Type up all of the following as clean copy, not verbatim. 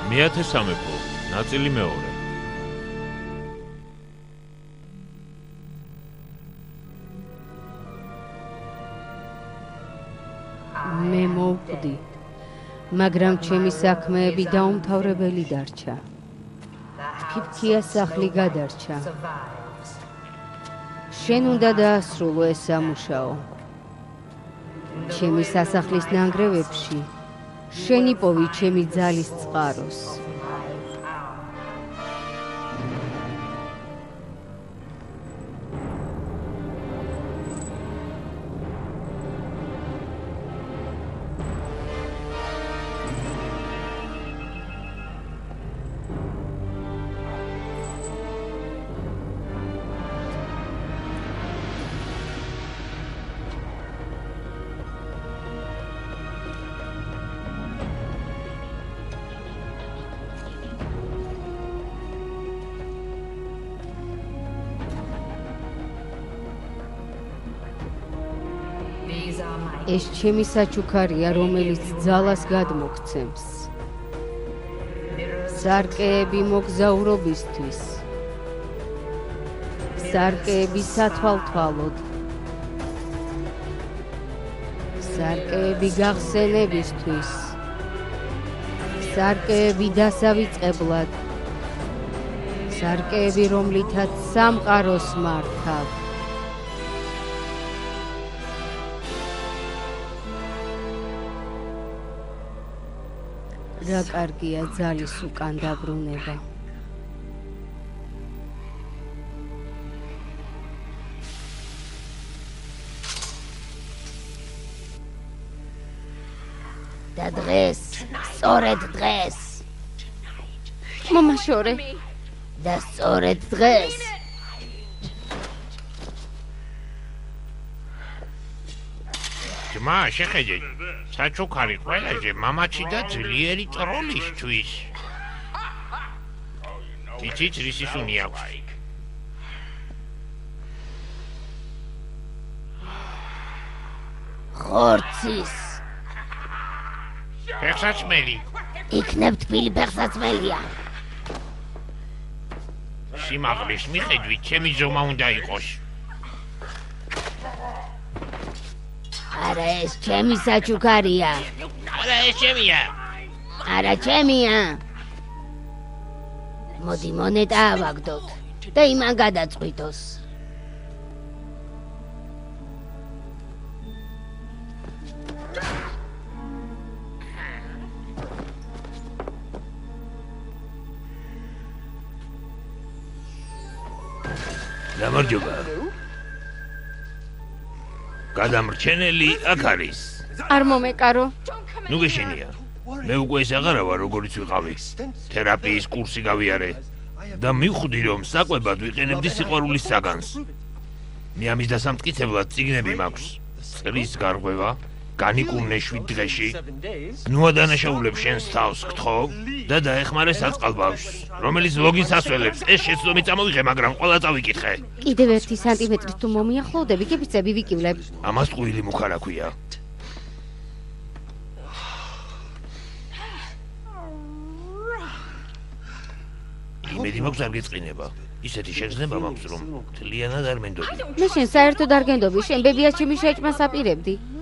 მეათე სამეფო, ნაწილი მეორე. მე მოვკვდი, მაგრამ ჩემი საქმეები დაუმთავრებელი დარჩა. ფიფქია სახლი გადარჩა. შენ უნდა დაასრულო ეს სამუშაო. ჩემი სასახლის ნანგრევებში შენ იპოვი ჩემი ძალის წყაროს. ეს ჩემი საჩუქარია, რომელიც ძალას გადმოგცემს. სარკეები მოგზაურობისთვის. სარკეები სათვალთვალოდ. სარკეები გახსენებისთვის. სარკეები დასავიწყებლად. სარკეები, რომლითაც სამყაროს მართავ. რა კარგია ძალის უკან დაბრუნება. და დღეს, სწორედ დღეს. მომაშორე. და სწორედ დღეს. მა შეხედე, საჩუქარი ყველაზე მამაცი და ძლიერი ტროლისთვის. იცით რის ისუნი აქვს? ხორცის. ფეხსაცმელი. იქნებ თბილი ფეხსაცმელია. სიმაღლის მიხედვით ჩემი ზომა უნდა იყოს. არა ეს ჩემი საჩუქარია. არა ეს ჩემია. არა ჩემია. მოდი მონეტა ავაგდოთ და იმან გადაწყვიტოს. გამარჯობა. გადამრჩენელი აქ არის. არ მომეკარო. ნუ გეშინია. მე უკვე ეს აღარა ვარ, როგორიც ვიყავი. თერაპიის კურსი გავიარე და მივხვდი, რომ საკვებად ვიყენებდი სიყვარულის საგანს. მე ამის დასამტკიცებლად წიგნები მაქვს. წრის გარღვევა, განიკურნე 7 დღეში. ნუა დანაშაულებს შენს თავს გთხოვ და დაეხმარე საწყალბავშვს, რომელიც ლოგინს ასველებს. ეს შეცდომი წამოვიღე, მაგრამ ყველა წავიკითხე. კიდევ 1 სანტიმეტრით თუ მომიახლოვდები, გებიწები ვიკივლებ. ამას ტყუილი მუხარა ქვია. იმედი მაქვს არ გეწყინება. ისეთი შეგრძნება მაქვს, რომ თლიანად არ მენდობი. მე შენ საერთოდ არ გენდობი, შენ ბებიას ჩემი შეჭმას აპირებდი.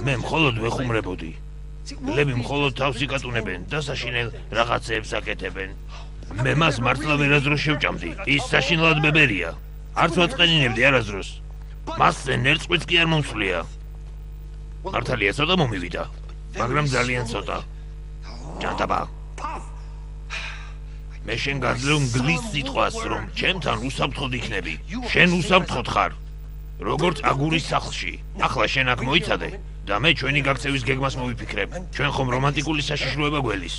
მე მხოლოდ ვეხუმრებოდი. ლები მხოლოდ თავს იკატუნებენ და საშინელ რაღაცეებს აკეთებენ. მე მას მართლა ვერასდროს შევჭამდი. ის საშინლად ბებერია. არც ვაწყენინებდი არასდროს. მასზე ნერწყვიც კი არ მომსვლია. მართალია ცოტა მომივიდა, მაგრამ ძალიან ცოტა. ჯანდაბა. მე შენ გაძლევ მგლის სიტყვას, რომ ჩემთან უსაფრთხოდ იქნები. შენ უსაფრთხოდ ხარ. როგორც აგურის სახლში. ახლა შენ აქ მოიცადე და მე ჩვენი გაქცევის გეგმას მოვიფიქრებ. ჩვენ ხომ რომანტიკული საშიშროება გველის.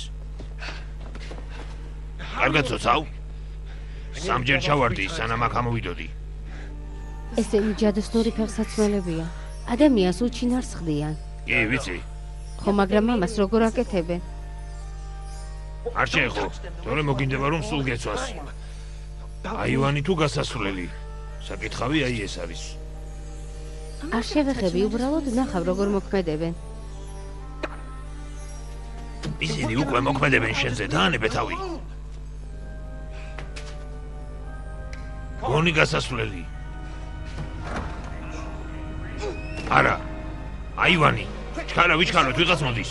კარგად ცოცავ? სამჯერ ჩავარდი, სანამ აქ ამოვიდოდი. ესენი ჯადოსნური ფეხსაცმელებია. ადამიანს უჩინარს ხდიან. კი, ვიცი. ხო, მაგრამ მამას როგორ აკეთებენ? არ შეეხო, თორე მოგინდება რომ სულ გეცვას. აივანი თუ გასასვლელი. საკითხავი აი ეს არის. არ შევეხები, უბრალოდ ნახავ როგორ მოქმედებენ. ისინი უკვე მოქმედებენ შენზე, დაანებე თავი. გონი გასასვლელი. არა. აივანი. ჩქარა ვიჩქაროთ, ვიღაც მოდის.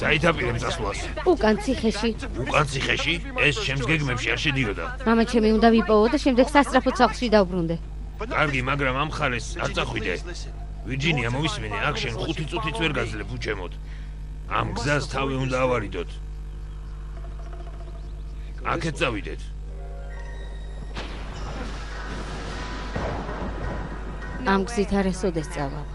საითაპირემ წასვლას. უკან ციხეში. უკან ციხეში? ეს ჩემს გეგმებში არ შედიოდა. მამა ჩემი უნდა ვიპოვო და შემდეგ სასწრაფო სახლში დავბრუნდე. კარგი, მაგრამ ამ ხარეს არ წახვიდე. ვირჯინია, მომისმენე, აქ შენ 5 წუთიც ვერ გაძლებ უჩემოდ. ამ გზას თავი უნდა ავარიდოთ. აქეთ წავიდეთ. ამ გზით არასოდეს წავალ.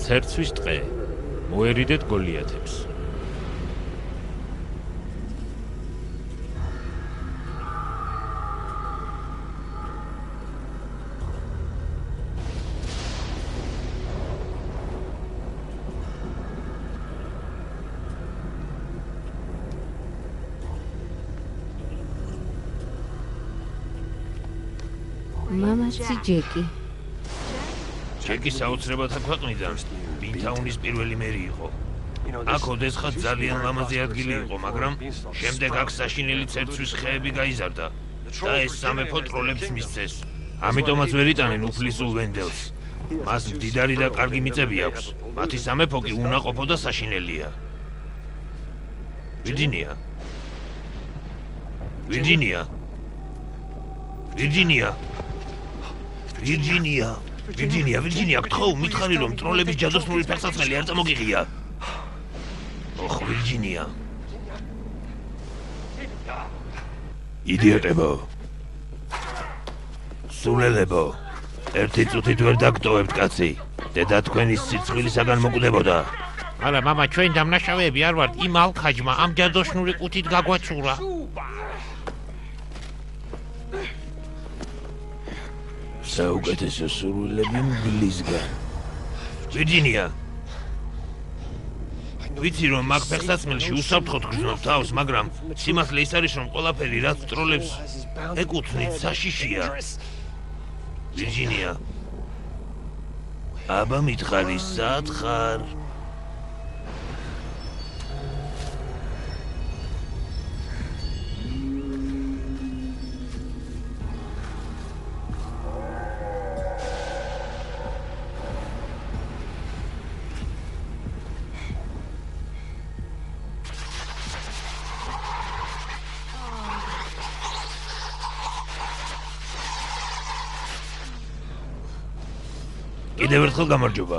ცერცვის ტყე. მოერიდეთ გოლიათებს. მამაცი ჯეკი. ჯეკი საოცრებად აქვეყნიდან ბინთაუნის პირველი მერი იყო. აქ ოდესღაც ძალიან ლამაზი ადგილი იყო, მაგრამ შემდეგ აქ საშინელი ცერცვის ხეები გაიზარდა და ეს სამეფო ტროლებს მისცეს. ამიტომაც ვერ იტანენ უფლისულ ვენდელს. მას მდიდარი და კარგი მიწები აქვს. მათი სამეფო კი უნაყოფო და საშინელია. ვირჯინია. ვირჯინია. ვირჯინია. ვირჯინია. ვირჯინია, გთხოვ, მითხარი რომ ტროლების ჯადოსნური ფეხსაცმელი არ წამოგიღია. ოხ, ვირჯინია. იდიოტებო. სულელებო. ერთი წუთით ვერ დაგტოვებთ, კაცი. დედა თქვენის სიცხვილისაგან მოკვდებოდა. არა, მამა, ჩვენ დამნაშავეები არ ვართ. იმ ალქაჯმა ამ ჯადოსნური ყუთით გაგვაცურა. საუკეთესო სურვილები მგლისგან. ვირჯინია. ვიცი რომ მაგ ფეხსაცმელში უსაფრთხოდ გრძნობ თავს, მაგრამ სიმართლე ის არის რომ ყველაფერი რაც ტროლებს ეკუთვნით საშიშია. ვირჯინია. აბა მითხარი, სად ხარ? კიდევ ერთხელ გამარჯობა.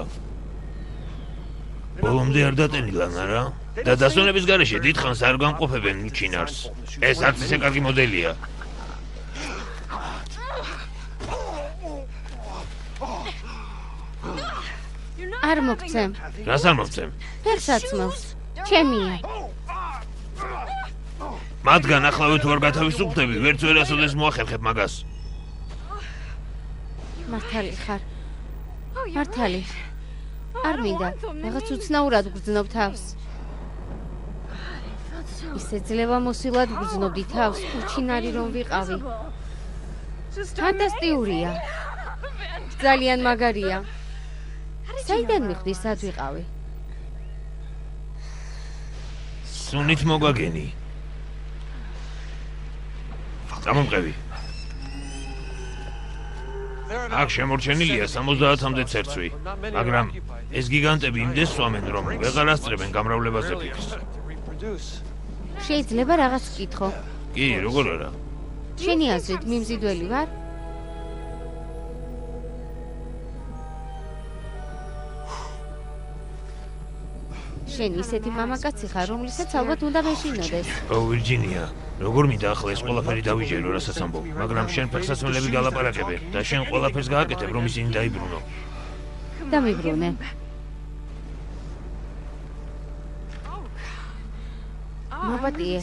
ბოლომდე არ დატენილან, არა? და დასვენების გარეშე დიდხანს არ გამყოფებენ ჩინარს. ეს არც ისე კარგი მოდელია. არ მოგცემ. რას არ მოგცემ? ფეხსაცმელს. ჩემია. მათგან ახლავე თუ არ გათავისუფლდები, ვერც ვერასოდეს მოახერხებ მაგას. მართალი ხარ. მართალი. არ მინდა, რაღაც უცნაურად გრძნობ თავს. ისე ძლევა მოსილად გრძნობდი თავს, უჩინარი რომ ვიყავი. ფანტასტიურია. ძალიან მაგარია. საიდან მიხვდი, სად ვიყავი? სუნით მოგვაგენი. გამომყევი. აქ შემორჩენილია 70-მდე ცერცვი, მაგრამ ეს გიგანტები იმდეს სვამენ, რომ ვეღარ ასწრებენ გამრავლებაზე ფიქრს. შეიძლება რაღაც ვკითხო. კი, როგორ არა? შენი აზრით მიმზიდველი ვარ? შენ ისეთი მამაკაცი ხარ, რომლისაც ალბათ უნდა მეშინოდეს. ო, ვირჯინია, როგორ მინდა ახლა ეს ყველაფერი დავიჯერო, რასაც ამბობ, მაგრამ შენ ფეხსაცმელები გალაპარაკებენ და შენ ყველაფერს გააკეთებ, რომ ისინი დაიბრუნო. დამიბრუნე. მაპატიე.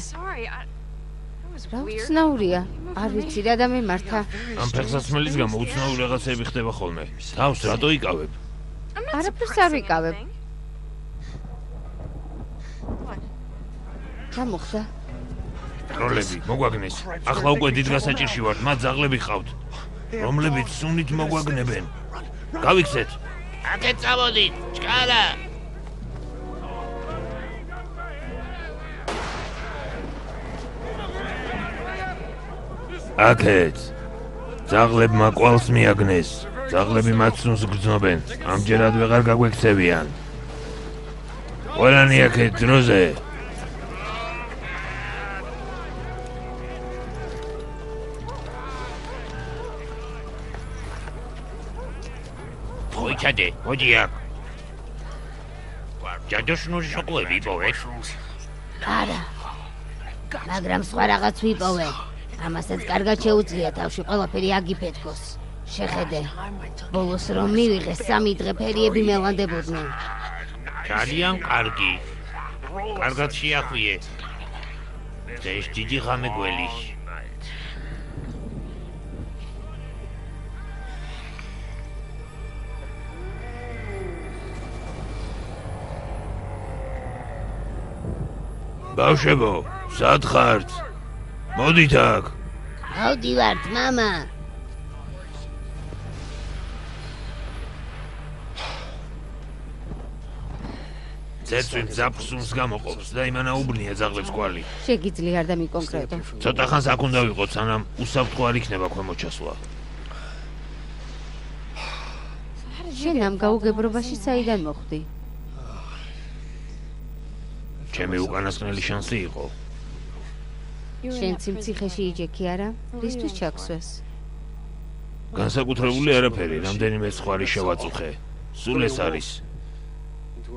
რა უცნაურია? არ ვიცი რა დამემართა. ამ ფეხსაცმელის გამო უცნაური რაღაცები ხდება ხოლმე. თავს რატო იკავებ? არაფერს არ ვიკავებ. რა მოხდა? ტროლები, მოგვაგნეს. ახლა უკვე დიდ გასაჭირში ვართ, მათ ძაღლები ხავთ, რომლებიც სუნით მოგვაგნებენ. გავიქცეთ. აკეთ წავოდით, ჭკარა. აკეთ. ძაღლებმა კვალს მიაგნეს. ძაღლები მათ სუნს გრძნობენ. ამჯერად ვეღარ გაგვექცევიან. ყველანი აკეთ დროზე. მოიჩადე, მოდი აქ. ჯადოშნური შოკოები იპოვეთ? არა. მაგრამ სხვა რაღაც ვიპოვე. ამასაც კარგად შეუძლია თავში ყველაფერი აგიფეთქოს. შეხედე. ბოლოს რომ მივიღეს 3 დღე ფერიები მელანდებოდნენ. ძალიან კარგი. კარგად შეახვიე. ეს დიდი ღამე გველის. ბავშვებო, სად ხართ? მოდით აქ. ავდივართ, მამა. ძერწვი მძაფრსუნს გამოყოფს და იმანაუბრნია ძაღლებს კვალი. შეგიძლია არ დამიკონკრეტო. ცოტა ხანს აქ უნდა ვიყოთ, სანამ უსაფრთხო არ იქნება ქვემოჩასვლა. შენ ამ გაუგებრობაში საიდან მოხვდი? ჩემი უკანასკნელი შანსი იყო. შენ ციმციხეში იჯექი არა? რისთვის ჩაქსვეს? განსაკუთრებული არაფერი, რამდენიმე სხვარი შევაწუხე. სულ ეს არის.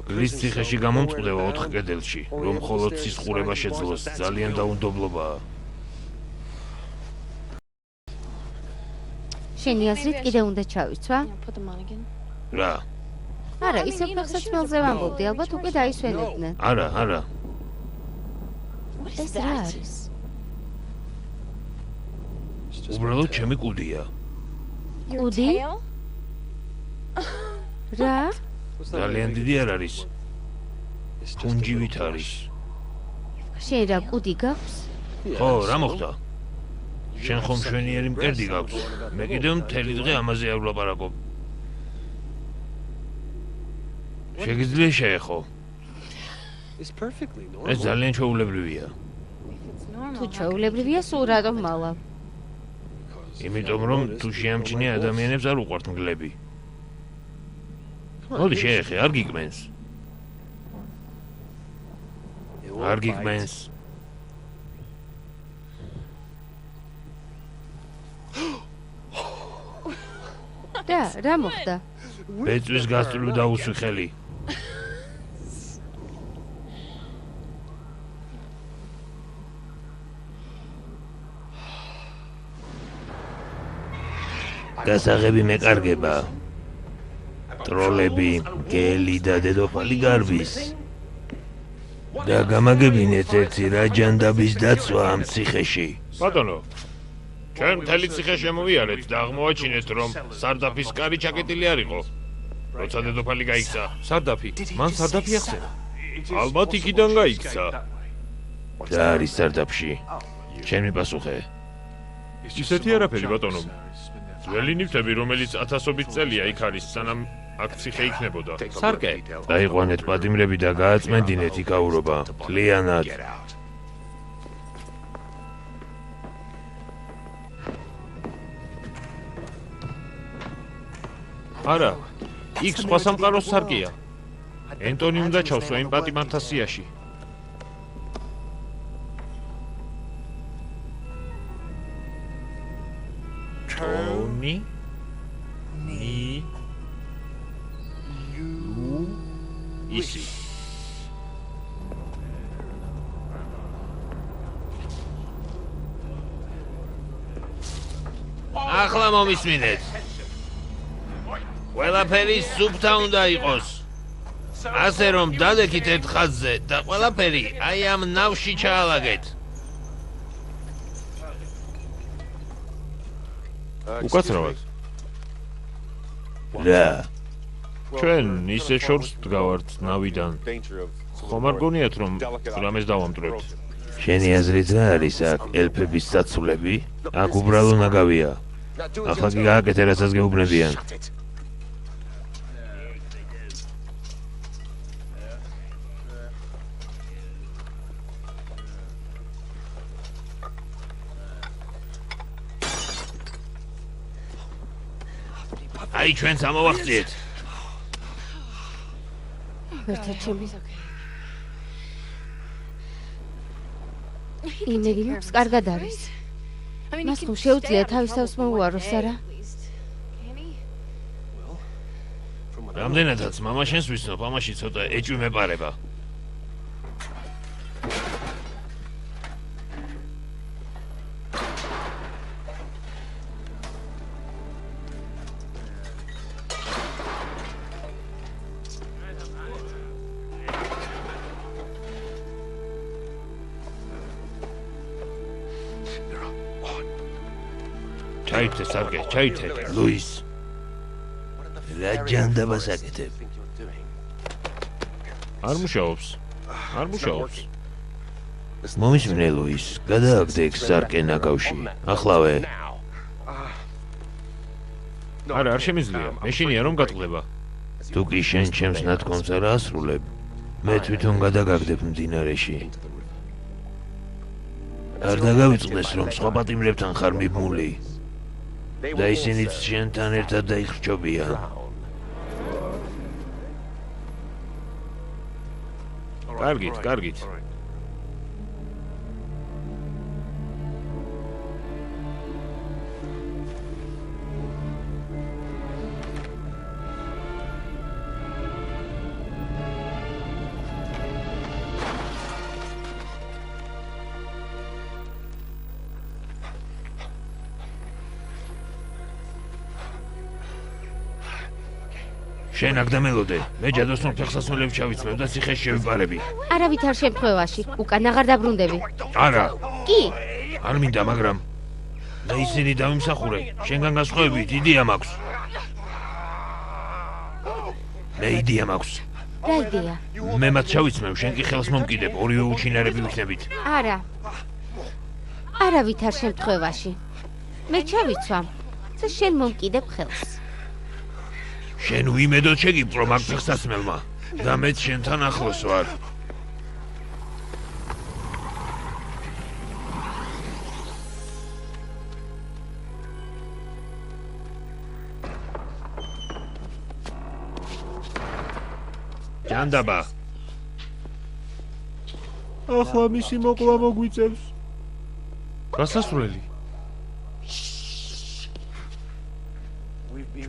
გლის ციხეში გამომწყდება 4 კედელში, რომ მხოლოდ სისხურება შეძლოს, ძალიან დაუნდობლობაა. შენი აზრით კიდე უნდა ჩავიცვა? რა? არა, ისევ ფეხსაცმელზე ვამბობდი, ალბათ უკვე დაისვენებდნენ. არა. ეს რა არის? უბრალოდ ჩემი კუდია. კუდი? რა? ძალიან დიდი არ არის. ფუნჯივით არის. შენ რა კუდი გაქვს? ხო, რა მოხდა? შენ ხომ მშვენიერი მკერდი გაქვს. მე კიდევ მთელი დღე ამაზე არ ვლაპარაკობ. შეგიძლია შეეხო. ეს ძალიან ჩვეულებრივია. თუ ჩვეულებრივია, სულ რატომ მალავ? იმიტომ რომ თუ შეამჩნია ადამიანებს არ უყვართ მგლები. მოდი შეეხე, არ გიგმენს. არ გიგმენს. რა მოხდა? ბეწვის გასწვრივ დაუსვი ხელი. გასაღები მეკარგება. ტროლები, გელი და დედოფალი გარბის. და გამაგებინეთ ერთი რაჯანდაბის დაცვა ამ ციხეში. ბატონო, ჩვენ მთელი ციხე შემოვიარეთ და აღმოაჩინეთ, რომ სარდაფის კარი ჩაკეტილი არ იყო. როცა დედოფალი გაიქცა. სარდაფი? მან სარდაფი ახსენა? ალბათ იქიდან გაიქცა. და არის სარდაფში. შენ მიპასუხე. ისეთი არაფერი, ბატონო. ძველი ნივთები, რომელიც 1000-ობით წელია იქ არის, სანამ აქ ციხე იქნებოდა. სარკე. დაიყვანეთ პატიმრები და გააწმენდინეთ იქაურობა. მთლიანად. არა, იქ სხვა სამყაროს სარკეა. ენტონი უნდა ჩავსვა იმ პატიმართა სიაში. ტონი ნი იუ ისი. ახლა მომისმინეთ. ყველაფერი სუფთა უნდა იყოს. ასე რომ დადექით ერთ ხაზზე და ყველაფერი აი ამ ნავში ჩაალაგეთ. უკაცრავად. რა? ჩვენ ისე შორს ვდგავართ ნავიდან. ხომ არ გონიათ რომ რამეს დავამტვრევთ? შენი აზრით რა არის აქ ელფების საცულები? აქ უბრალო ნაგავია. ახლა კი გააკეთე რასაც გეუბნებიან. აი ჩვენც ამოვახციეთ. ერთად ჩემი იმედი მაქვს კარგად არის. მას ხომ შეუძლია თავის თავს მოუაროს, არა? რამდენადაც მამაშენს ვიცნობ, ამაში ცოტა ეჭვი მეპარება. ჩაითე სარგე, ჩაითე, ლუის. რა ჯანდაბას აკეთებ? არ მუშაობს. არ მუშაობს. მომისმინე ლუის, გადააგდე ეგ სარკე ნაგავში. ახლავე. არა, არ შემიძლია. მეშინია რომ გატყდება. თუ კი შენ ჩემს ნათქვამს არ ასრულებ, მე თვითონ გადაგაგდებ მდინარეში. არ დაგავიწყდეს რომ სხვა პატიმრებთან ხარ მიბმული. და ისინიც შენთან ერთად დაიხრჩობიან. კარგით, კარგით. შენ აქ დამელოდე, მე ჯადოსნურ ფეხსაცმელებს ჩავიცმევ და ციხეში შევიპარები. არავითარ შემთხვევაში, უკან აღარ დაბრუნდები. არა, კი, არ მინდა, მაგრამ და ისინი დავიმსახურე, შენგან განსხვავებით იდეა მაქვს. მე იდეა მაქვს. რა იდეა? მე მათ ჩავიცმევ, შენ კი ხელს მომკიდებ, ორივე უჩინარები ვიქნებით. არა. არავითარ შემთხვევაში. მე ჩავიცვამ და შენ მომკიდებ ხელს. შენ უიმედოდ შეგიპყრო მაგ ფეხსაცმელმა და მეც შენთან ახლოს ვარ. ჯანდაბა. ახლა მისი მოკლა მოგვიწევს. გასასვლელი.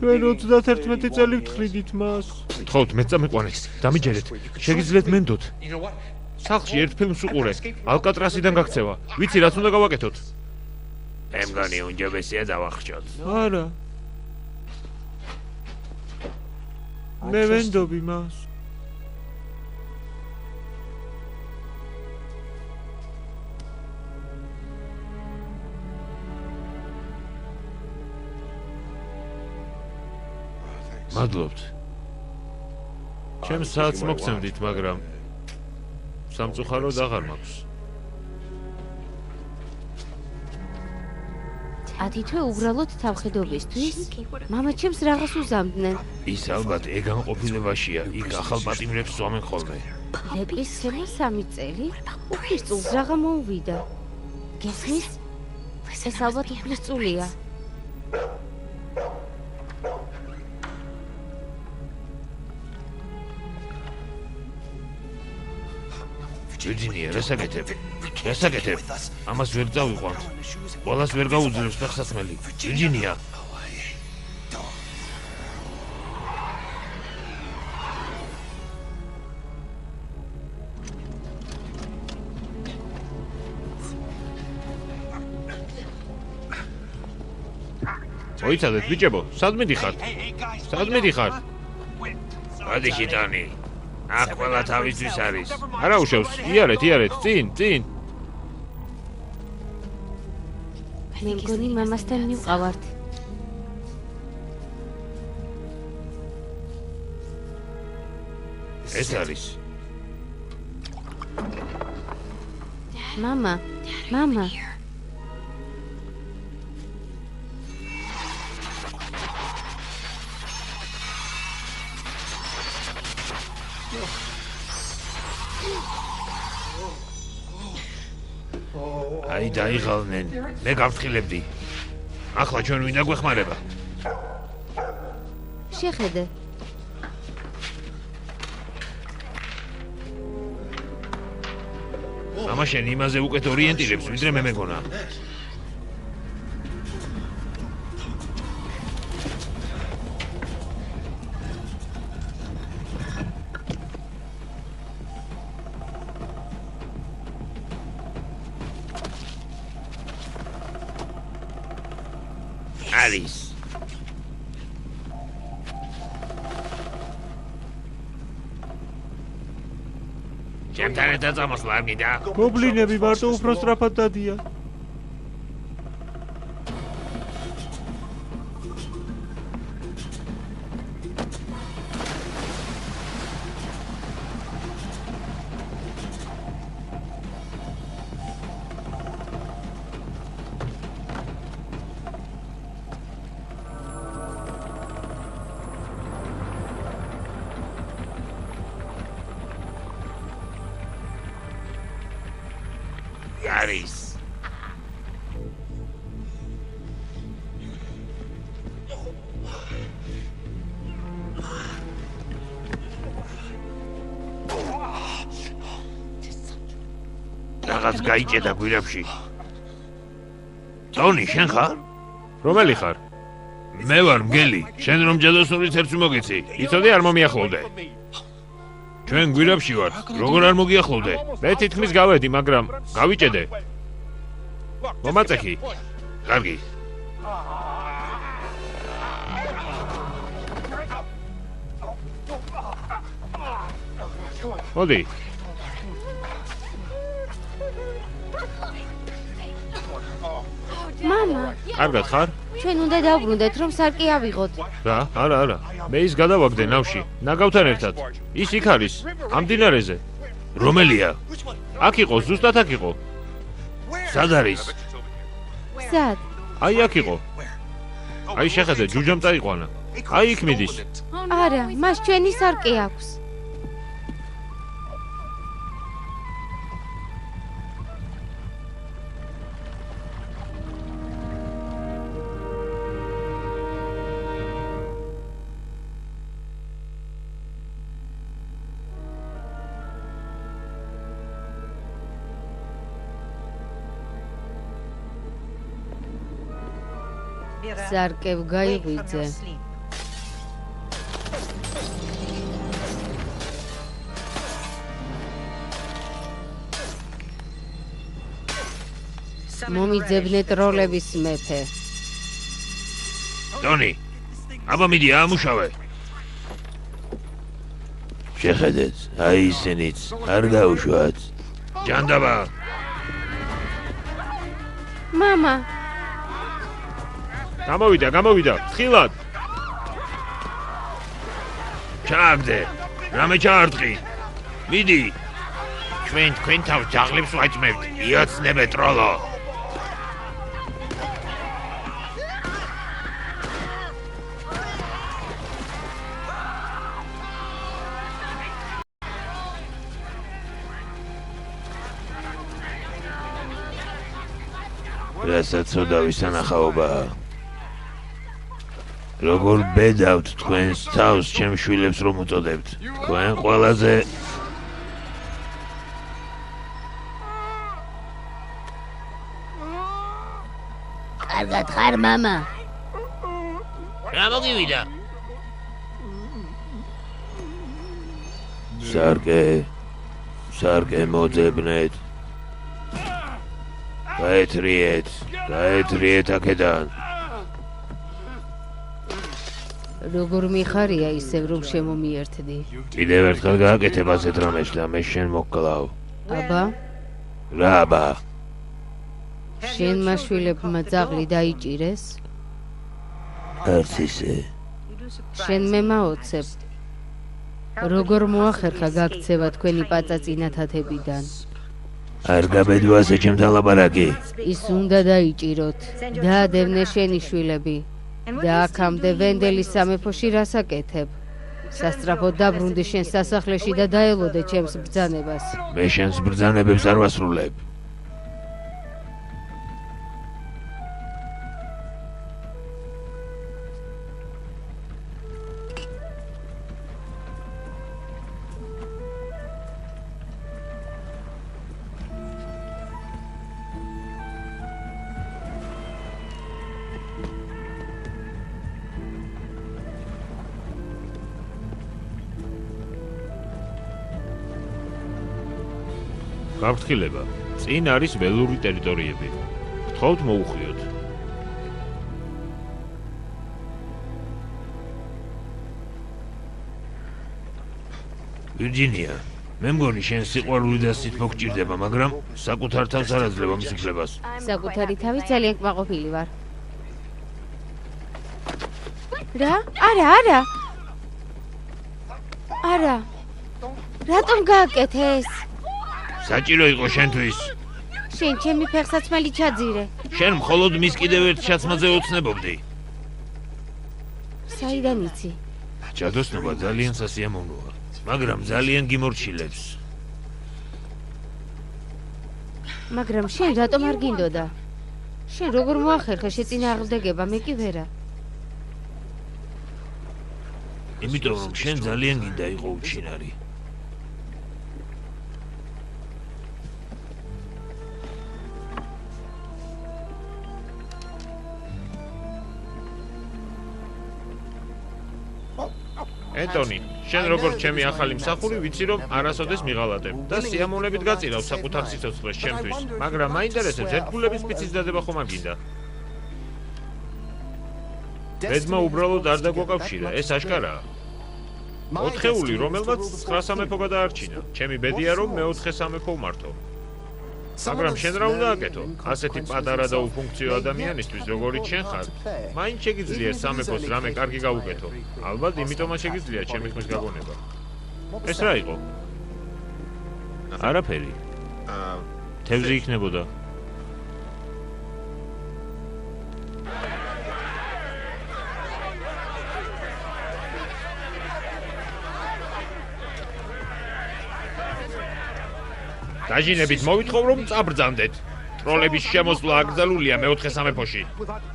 ჩვენ 31 წელი ვთხრიდით მას. თხოვთ, მეც წამიყვანეთ. დამიჯერეთ. შეგიძლიათ მენდოთ. სახლში ერთ ფილმს უყურე. ალკატრასიდან გაქცევა. ვიცი რაც უნდა გავაკეთოთ. მე მგონი უნჯობესია დავახშოთ. არა. მე ვენდობი მას. მადლობთ. ჩემს საათს მოგცემდით, მაგრამ სამწუხაროდ აღარ მაქვს. 10 თვე უბრალოდ თავხედობისთვის? მამა ჩემს რაღაც უზამდნენ. ის ალბათ ეგან ყოფილებაშია, იქ ახალ პატიმრებს სვამენ ხოლმე. ლეკლის ცემა 3 წელი? უფლის წულს რაღა მოუვიდა. გესმის? ეს ალბათ უფლის წულია. ვირჯინია, რასაკეთებ? რასაკეთებ? ამას ვერ წავიყვანთ. ყველას ვერ გაუძლებს ფეხსაცმელი. ვირჯინია. მოიცადეთ ბიჭებო, სად მიდიხართ? სად მიდიხართ? მოდი შიტანი. აქ ყველა თავისთვის არის. არა უშავს, იარეთ, წინ. მე მგონი მამასთან მივყავართ. ეს არის. მამა. აი დაიღალნენ. მე გავთხილებდი. ახლა ჩვენ ვინ დაგვეხმარება? შეხედე. მამა შენ იმაზე უკეთ ორიენტირებს, ვიდრე მე მეგონა. არის. ჩემთან ერთად წამოსვლა არ გინდა? გობლინები მარტო უფრო სწრაფად დადიან. არის. რაღაც გაიჭედა გვირაბში. ტონი, შენ ხარ? რომელი ხარ? მე ვარ მგელი. შენ რომ ჯადოსნურის ერთს მოგეცი. იცოდი არ მომიახლოვდე. ჩვენ გვირაბში ვარ. როგორ არ მოგიახლოვდე? მე თითქმის გავედი, მაგრამ გავიჭედე. მომაწექი. კარგი. მოდი. მამა, კარგად ხარ? ჩვენ უნდა დავბრუნდეთ, რომ სარკე ავიღოთ. რა? არა. მე ის გადავაგდე ნავში. ნაგავთან ერთად. ის იქ არის, ამ მდინარეზე. რომელია? აქ იყო, ზუსტად აქ იყო. სად არის? სად? აი აქ იყო. აი შეხედე, ჯუჯამ წაიყვანა. აი იქ მიდის. არა, მას ჩვენი სარკე აქვს. სარკევ გაიღვიძე. მომიძებნე ტროლების მეფე. ტონი, აბა მიდი ამუშავე. შეხედეთ, აი ისინიც არ გაუშვათ. ჯანდაბა. მამა, გამოვიდა, თხილად. ჩააგდე, რამე ჩაარტყი. მიდი. ჩვენ თქვენ თავს ჯაღლებს ვაჭმევთ. იოცნებე ტროლო. რასაც ოდავის ანახაობაა. როგორ ბედავთ თქვენს თავს ჩემ შვილებს რომ უწოდებთ. თქვენ ყველაზე კარგად ხარ, მამა? რა მოგივიდა? სარკე მოძებნეთ. გაეთრიეთ აქედან. როგორ მიხარია ისევ რომ შემომიერთდი? კიდევ ერთხელ გააკეთებ ასეთ რამეს და მე შენ მოგკლავ. აბა, რა აბა? შენმა შვილებმა ძაღლი დაიჭირეს? არც ისე. შენ მე მაოცებ. როგორ მოახერხა გაქცევა თქვენი პაწაწინათათებიდან? არ გაბედო ასე ჩემთან ლაპარაკი. ის უნდა დაიჭიროთ. დაადევნე შენი შვილები. და აქამდე ვენდელის სამეფოში რას აკეთებ? სასწრაფოდ დაბრუნდი შენ სასახლეში და დაელოდე ჩემს ბრძანებას. მე შენს ბრძანებებს არ ვასრულებ. გაფრთხილება. წინ არის ველური ტერიტორიები. გთხოვთ მოუხვიოთ. ვირჯინია, მე მგონი შენ სიყვარული და სითბო გჭირდება, მაგრამ საკუთარ თავს არ აძლევ ამის უფლებას. საკუთარი თავი ძალიან კმაყოფილი ვარ. რა? არა. არა. რატომ გააკეთე ეს? საჭირო იყო შენთვის. შენ ჩემი ფეხსაცმელი ჩაძირე. შენ მხოლოდ მის კიდევ ერთ ჩაცმაზე ოცნებობდი. საიდან იცი? ჯადოსნობა ძალიან სასიამოვნოა, მაგრამ ძალიან გიმორჩილებს. მაგრამ შენ რატომ არ გინდოდა? შენ როგორ მოახერხე შეწინააღმდეგება, მე კი ვერა. იმიტომ რომ შენ ძალიან გინდა იყო უჩინარი. ენტონი, შენ როგორც ჩემი ახალი მსახური ვიცი რომ არასოდეს მიღალატებ და სიამოვნებით გაწირავ საკუთარ სიცოცხლეს ჩემთვის, მაგრამ მაინტერესებს ერთგულების სპიცის დადება ხომ არ გინდა? ბედმა უბრალოდ არ დაგვაკავშირა, ეს აშკარაა. 4-ეული, რომელმაც 9 სამეფო გადაარჩინა. ჩემი ბედია რომ მე-4 სამეფო ვმართო. მაგრამ შენ რა უნდა აკეთო? ასეთი პატარა და უფუნქციო ადამიანისთვის, როგორიც შენ ხარ, მაინც შეგიძლია სამეფოს რამე კარგი გაუკეთო. ალბათ იმიტომაც შეგიძლია ჩემი ხმის გაგონება. ეს რა იყო? არაფერი. თევზი იქნებოდა. დაჟინებით მოვითხოვ რომ წაბრძანდეთ. ტროლების შემოსვლა აკრძალულია მე-4 სამეფოში.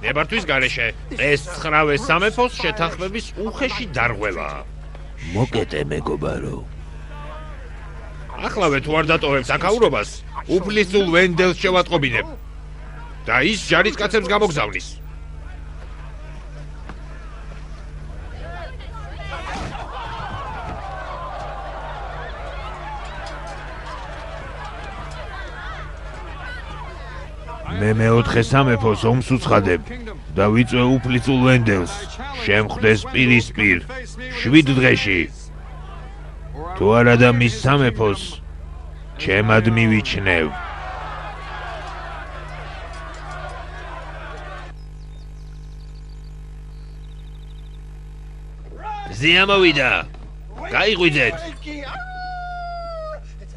ნებართვის გარეშე ეს 9 სამეფოს შეთანხმების უხეში დარღვევაა. მოკეტე მეგობარო. ახლავე თუ არ დატოვებს აქაურობას, უფლისწულ ვენდელს შევატყობინებ. და ის ჯარისკაცებს გამოგზავნის. მე მე-4 სამეფოს ომს უცხადებ და ვიწვე უფლისწულ ვენდელს. შემხვდეს პირისპირ 7 დღეში. თუ არა და მის სამეფოს ჩემად მივიჩნევ. ზია მოვიდა. გაიღვიძეთ.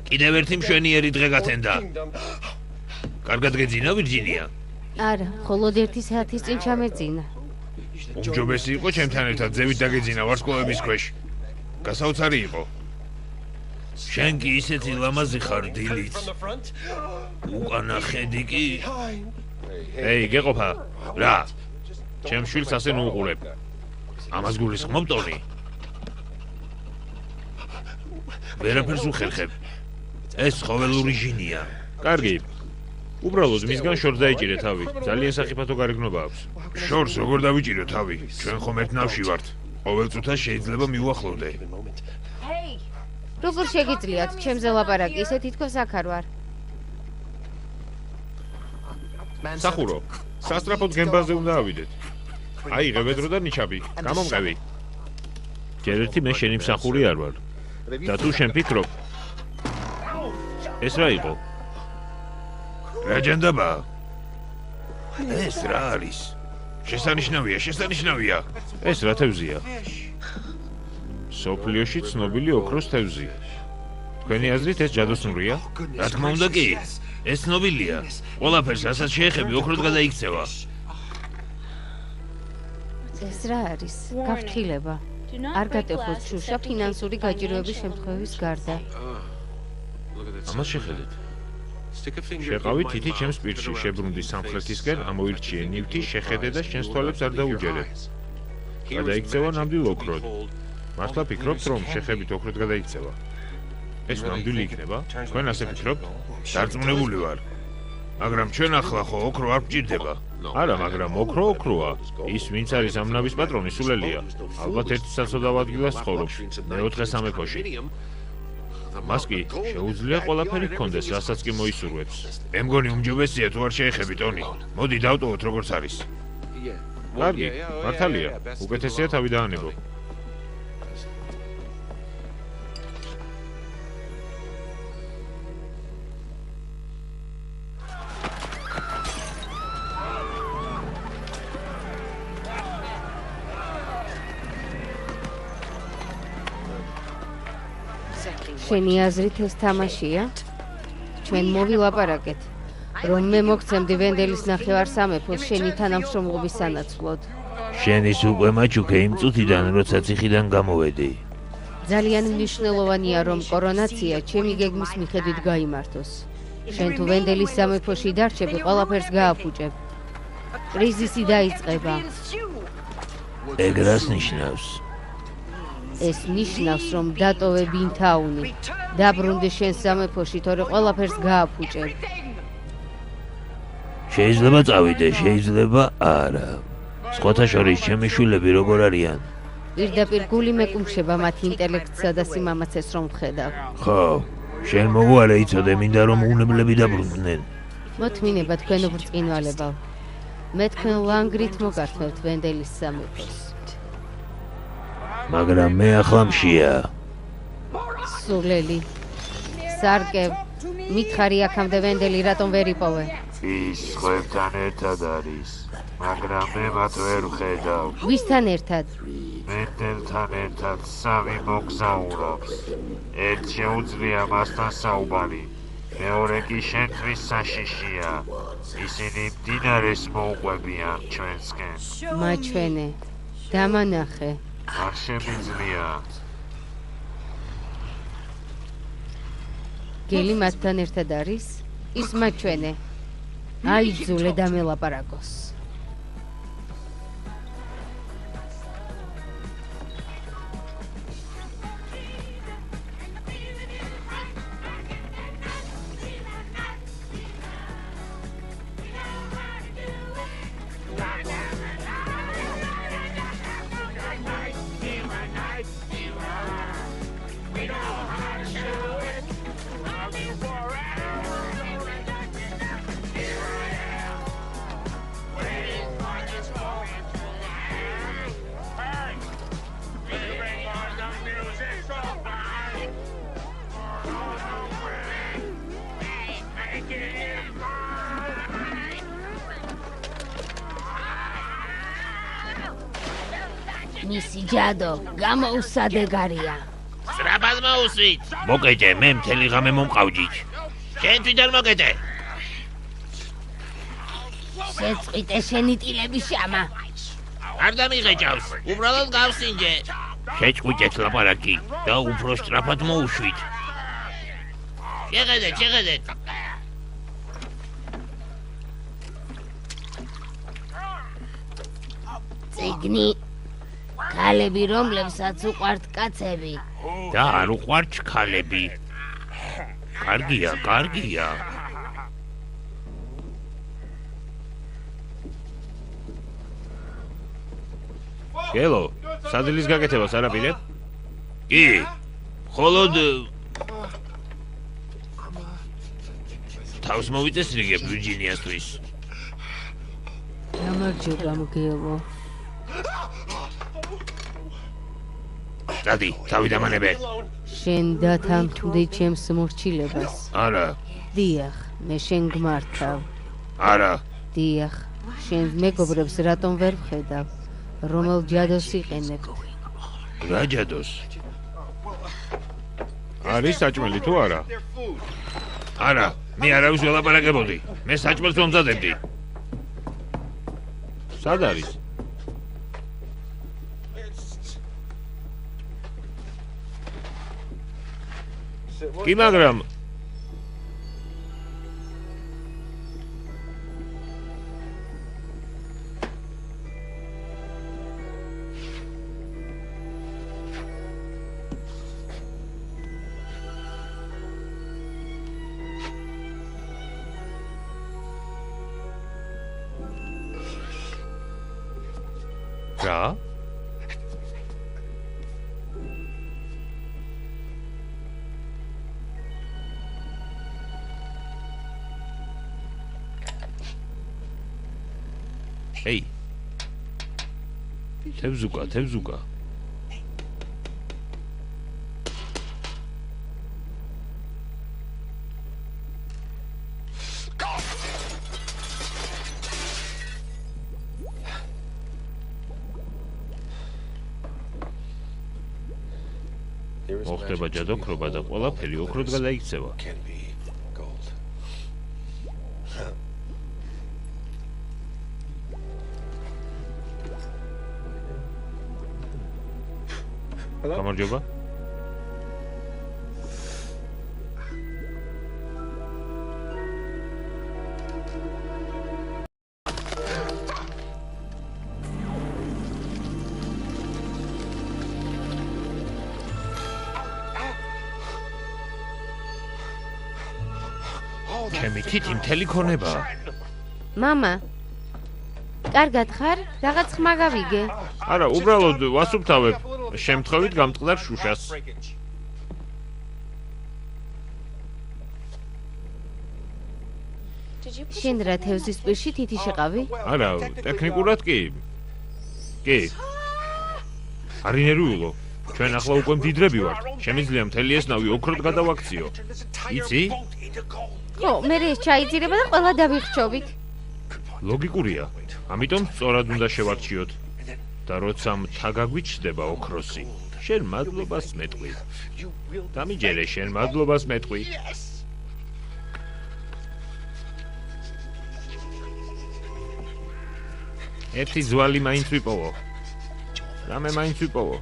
კიდევ ერთი მშვენიერი დღე გათენდა. კარგად გეძინა ვირჯინია? არა, მხოლოდ 1 საათის წინ ჩამეძინა. უმჯობესი იყო ჩემთან ერთად ზევით დაგეძინა ვარსკვლავების ქვეშ. გასაოცარი იყო. შენ კი ისეთი ლამაზი ხარ დილით. უკანა ხედი კი. ეი, გეყოფა. რა? ჩემ შვილს ასე ნუუყურებ. ამას გულისხმობ ტონი? ვერაფერს უხერხებ. ეს ხოველური ჟინია. კარგი. უბრალოდ მისგან შორს დაიჭირე თავი. ძალიან სახიფათო გარეგნობა აქვს. შორს როგორ დავიჭირო თავი? ჩვენ ხომ ერთ ნავში ვართ. ყოველ წუთას შეიძლება მივახლოვდე. როგორ შეგიძლიათ ჩემზე ლაპარაკი, ისე თითქოს აქ არ ვარ. სახურო, სასტრაფოდ გემბაზე უნდა ავიდეთ. აიღე ვედრო და ნიჩაბი. გამომყევი. ჯერ ერთი მე შენი მსახური არ ვარ. და თუ შენ ფიქრობ ეს რა იყო? რა ჯანდაბა? ეს რა არის? შესანიშნავია. ეს რა თევზია? სოფლიოში ცნობილი ოქროს თევზი. თქვენი აზრით ეს ჯადოსნურია? რა თქმა უნდა კი. ეს ცნობილია. ყველაფერს რასაც შეეხები ოქროდ გადაიქცევა. ეს რა არის? გაფრთხილება. არ გატეხოს შუშა ფინანსური გაჭირვების შემთხვევის გარდა. ამას შეხედეთ. შეყავი თითი ჩემს პირში, შებრუნდი სამხრეთისკენ, ამოირჩიე ნივთი, შეხედე და შენს თვალებს არ დაუჯერე. გადაიქცევა ნამდვილ ოქროდ. მართლა ფიქრობთ, რომ შეხებით ოქროდ გადაიქცევა? ეს ნამდვილი იქნება? თქვენ ასე ფიქრობთ? დარწმუნებული ვარ. მაგრამ ჩვენ ახლა ხო ოქრო არ გვჭირდება. არა, მაგრამ ოქროა. ის ვინც არის ამ ნავის პატრონი სულელია. ალბათ ერთი საცოდავ ადგილას ცხოვრობს, მეოთხე სამეფოში. მას კი შეუძლია ყველაფერი ჰქონდეს, რასაც კი მოისურვებს. მე მგონი უმჯობესია თუ არ შეეხები ტონი. მოდი დავტოვოთ როგორც არის. კარგი, მართალია. უკეთესია თავი დაანებო. შენი აზრით ეს თამაშია? ჩვენ მოვილაპარაკეთ, რომ მე მოგცემდი ვენდელის ნახევარ სამეფოს შენი თანამშრომლობის სანაცვლოდ. შენის უკვე მაჩუქე იმ წუთიდან, როცა ციხიდან გამოვედი. ძალიან მნიშვნელოვანია, რომ კორონაცია ჩემი გეგმის მიხედვით გაიმართოს. შენ თუ ვენდელის სამეფოში დარჩები, ყველაფერს გააფუჭებ. კრიზისი დაიწყება. ეგ რას ნიშნავს? ეს ნიშნავს, რომ დატოვე ბინთაუნი. დაბრუნდი შენ სამეფოში, თორე ყველაფერს გააფუჭებ. შეიძლება წავიდე, შეიძლება არა. სხვათა შორის ჩემი შვილები როგორ არიან? პირდაპირ გული მეკუმშება მათ ინტელექტსა და სიმამაცეს რომ ვხედავ. ხო, შენ მოგვარე იცოდე, მინდა რომ უნებლები დაბრუნდნენ. მოთმინება თქვენ ბრწყინვალებავ. მე თქვენ ლანგრით მოგართმევთ ვენდელის სამეფოს. მაგრამ მე ახლა მშია. სულელი. სარკევ, მითხარი აქამდე ვენდელი რატომ ვერ იპოვე? ის ხლებთან ერთად არის, მაგრამ მე მათ ვერ ვხედავ. ვისთან ერთად? ვენდელთან ერთად სამი მოგზაურობს. ერთ შეუძლია მასთან საუბარი. მეორე კი შენთვის საშიშია. ისინი მდინარეს მოუყვებიან ჩვენსკენ. მაჩვენე. დამანახე. არ შემიძლია. გელი მასთან ერთად არის? ის მაჩვენე. აიძულე და მელაპარაკოს. მისი ჯადო გამოუსადეგარია. სწრაფად მოусვით. მოკეჭე, მე მთელი ღამე მომყავჯით. შენ თვითონ მოკეჭე. შეწყვიტე შენი ტილების შამა. არ დამიღეჭავს, უბრალოდ გავსინჯე. შეჭყვიტეთ ლაპარაკი და უფრო სწრაფად მოუშვით. შეხედეთ. წიგნი ქალები, რომლებსაც უყვართ კაცები. და არ უყვართ ქალები. კარგია. გელო, სადილის გაკეთებას არ აპირებ? კი. მხოლოდ თავს მოვიწესრიგებ ვირჯინიასთვის. გამარჯობა, მგელო. წადი, თავი დამანებე. შენ დათანხმდი ჩემს მორჩილებას. არა, დიახ, მე შენ გმართავ. არა. დიახ, შენ მეგობრებს რატომ ვერ ვხედავ? რომელ ჯადოს იყენებ? რა ჯადოს? არის საჭმელი თუ არა? არა, მე არავის ველაპარაკებოდი. მე საჭმელს მომზადებდი. სად არის? კი, მაგრამ რა? Hey. თევზუკა. მოხდება ჯადოქრობა და ყველაფერი ოქროდ გადაიქცევა. გამარჯობა. ჩემი თითი მთელი ქონება. მამა, კარგად ხარ? რაღაც ხმა გავიგე. არა, უბრალოდ ვასუფთავებ შემთხვევით გამტყდარ შუშას. შენ რა თევზის პირში თითი შეყავი? არა, ტექნიკურად კი. კი. არი ნერვიულო. ჩვენ ახლა უკვე მდიდრები ვართ. შემიძლია მთელი ეს ნავი ოქროდ გადავაქციო. იცი? ხო, მე ეს ჩაიძირება და ყველა დავიხჩობით. ლოგიკურია. ამიტომ სწორად უნდა შევარჩიოთ. და როცა მთა გაგვიჩნდება ოქროსი, შენ მადლობას მეტყვი. დამიჯერე შენ მადლობას მეტყვი. ერთი ძვალი მაინც ვიპოვო. რამე მაინც ვიპოვო.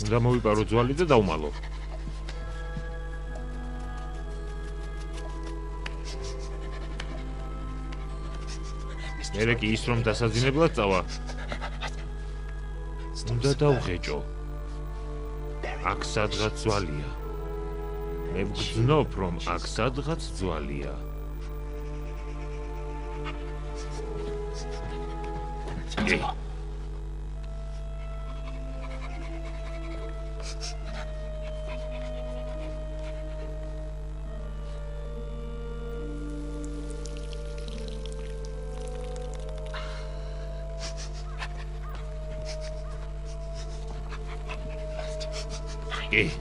უნდა მოვიპარო ძვალი და დავმალო. მერე კი ის რომ დასაძინებლად წავა. უნდა დავღეჭო. აქ სადღაც ძვალია. მე ვგრძნობ რომ აქ სადღაც ძვალია. კი.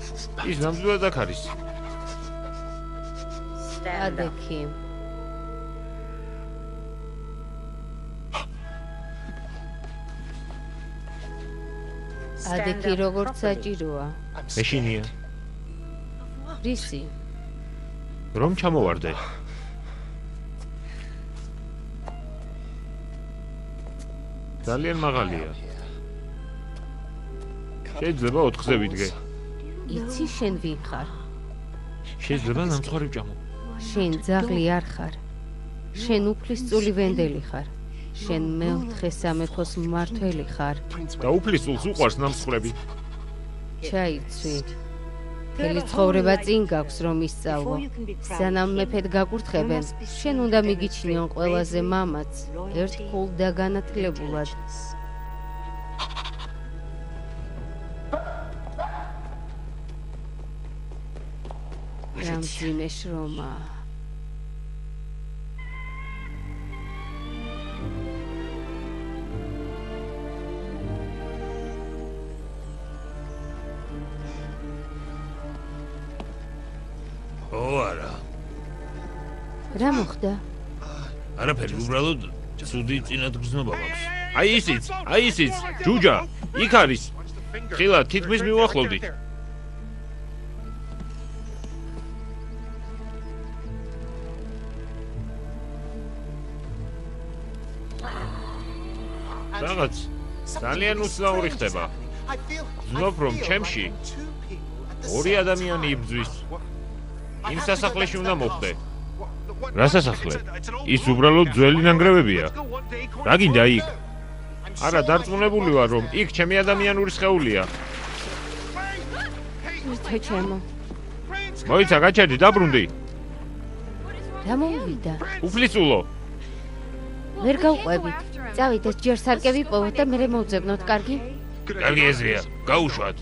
ის ნამდვილად აქ არის. ადექი. ადექი როგორც საჭიროა. მეშინია. რისი? რომ ჩამოვარდე. ძალიან მაღალია. შეიძლება 4-ზე ვიდგე. იცი შენ ვინ ხარ? შეიძლება ნამცხვარი ვჭამო. შენ ძაღლი არ ხარ. შენ უფლისწული ვენდელი ხარ. შენ მეოთხე სამეფოს მმართველი ხარ. და უფლისწულს უყვარს ნამცხრები. ჩაიცვი. მთელი ცხოვრება წინ გაქვს რომ ისწავლო. სანამ მეფედ გაკურთხებენ, შენ უნდა მიგიჩნიონ ყველაზე მამაც, ერთგულ და განათლებულად. რამძიმე შრომა. ო არა. რა მოხდა? არაფერი, უბრალოდ ცუდი წინადგრძნობა მაქვს. აი ისიც, ჯუჯა, იქ არის. ხილა, თითქმის მივახლოვდით. რაღაც ძალიან უცნაური ხდება. ვზნობ, რომ ჩემში ორი ადამიანი იბრძვის. იმ სასახლეში უნდა მოხვდე. რა სასახლე? ის უბრალოდ ძველი ნანგრევებია. რა გინდა იქ? არა, დარწმუნებული ვარ, რომ იქ ჩემი ადამიანური სხეულია. ვითო ჩემო. მოიცა, გაჩერდი, დაბრუნდი. რა მოვიდა? უფლისწულო. ვერ გავყვებით. წავიდეთ ჯერ სარკე ვიპოვოთ და მერე მოვძებნოთ, კარგი? კარგი ეზრია, გაუშვათ.